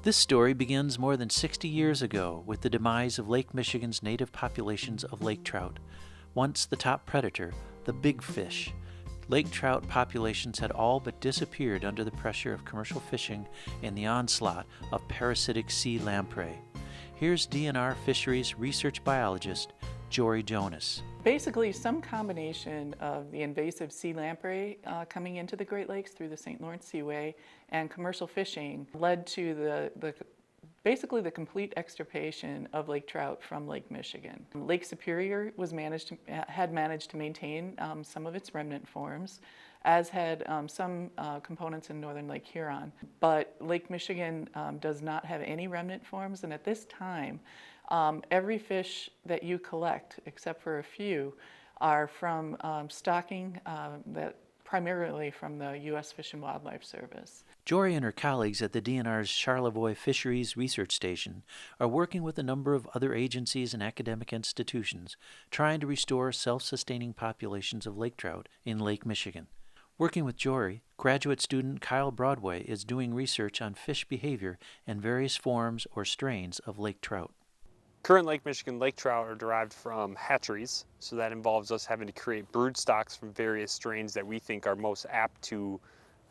This story begins more than 60 years ago with the demise of Lake Michigan's native populations of lake trout. Once the top predator, the big fish, lake trout populations had all but disappeared under the pressure of commercial fishing and the onslaught of parasitic sea lamprey. Here's DNR Fisheries research biologist Jory Jonas. Basically, some combination of the invasive sea lamprey coming into the Great Lakes through the St. Lawrence Seaway and commercial fishing led to basically the complete extirpation of lake trout from Lake Michigan. Lake Superior had managed to maintain some of its remnant forms, as had some components in northern Lake Huron. But Lake Michigan does not have any remnant forms, and at this time, every fish that you collect, except for a few, are from stocking that primarily from the U.S. Fish and Wildlife Service. Jory and her colleagues at the DNR's Charlevoix Fisheries Research Station are working with a number of other agencies and academic institutions trying to restore self-sustaining populations of lake trout in Lake Michigan. Working with Jory, graduate student Kyle Broadway is doing research on fish behavior and various forms or strains of lake trout. Current Lake Michigan lake trout are derived from hatcheries, so that involves us having to create brood stocks from various strains that we think are most apt to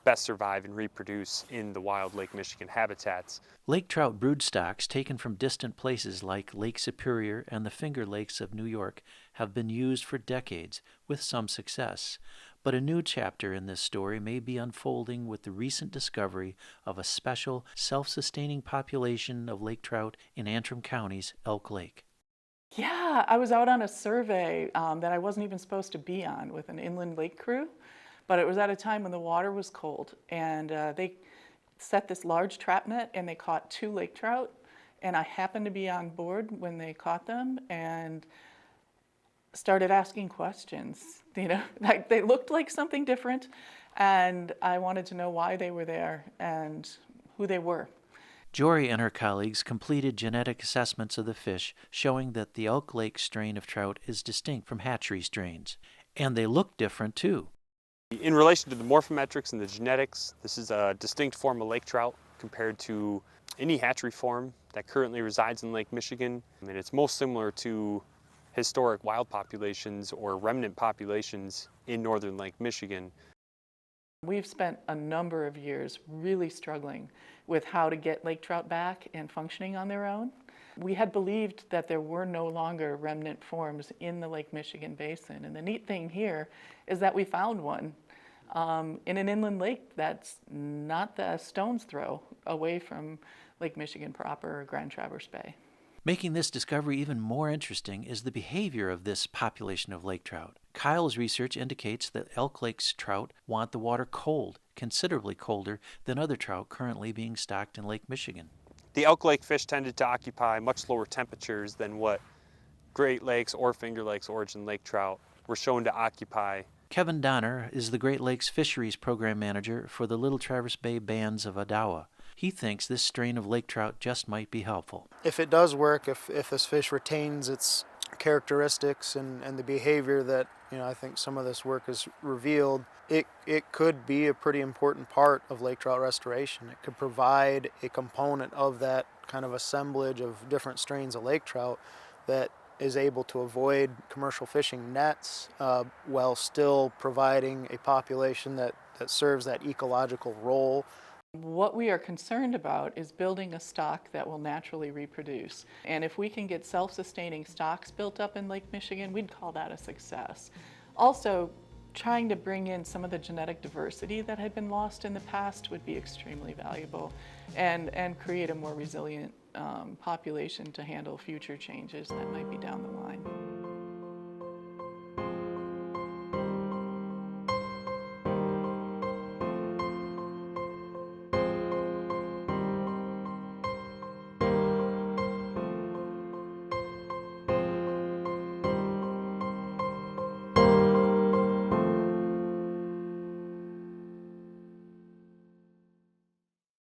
best survive and reproduce in the wild Lake Michigan habitats. Lake trout brood stocks taken from distant places like Lake Superior and the Finger Lakes of New York have been used for decades with some success. But a new chapter in this story may be unfolding with the recent discovery of a special, self-sustaining population of lake trout in Antrim County's Elk Lake. Yeah, I was out on a survey that I wasn't even supposed to be on with an inland lake crew, but it was at a time when the water was cold, and they set this large trap net and they caught 2 lake trout, and I happened to be on board when they caught them and started asking questions. Like they looked like something different, and I wanted to know why they were there and who they were. Jory and her colleagues completed genetic assessments of the fish showing that the Elk Lake strain of trout is distinct from hatchery strains. And they look different too. In relation to the morphometrics and the genetics, this is a distinct form of lake trout compared to any hatchery form that currently resides in Lake Michigan. And it's most similar to historic wild populations or remnant populations in northern Lake Michigan. We've spent a number of years really struggling with how to get lake trout back and functioning on their own. We had believed that there were no longer remnant forms in the Lake Michigan basin, and the neat thing here is that we found one in an inland lake that's not the stone's throw away from Lake Michigan proper or Grand Traverse Bay. Making this discovery even more interesting is the behavior of this population of lake trout. Kyle's research indicates that Elk Lake's trout want the water cold, considerably colder than other trout currently being stocked in Lake Michigan. The Elk Lake fish tended to occupy much lower temperatures than what Great Lakes or Finger Lakes origin lake trout were shown to occupy. Kevin Donner is the Great Lakes Fisheries Program Manager for the Little Traverse Bay Bands of Odawa. He thinks this strain of lake trout just might be helpful. If it does work, if this fish retains its characteristics and the behavior that I think some of this work has revealed, it could be a pretty important part of lake trout restoration. It could provide a component of that kind of assemblage of different strains of lake trout that is able to avoid commercial fishing nets while still providing a population that serves that ecological role. What we are concerned about is building a stock that will naturally reproduce. And if we can get self-sustaining stocks built up in Lake Michigan, we'd call that a success. Also, trying to bring in some of the genetic diversity that had been lost in the past would be extremely valuable and create a more resilient population to handle future changes that might be down the line.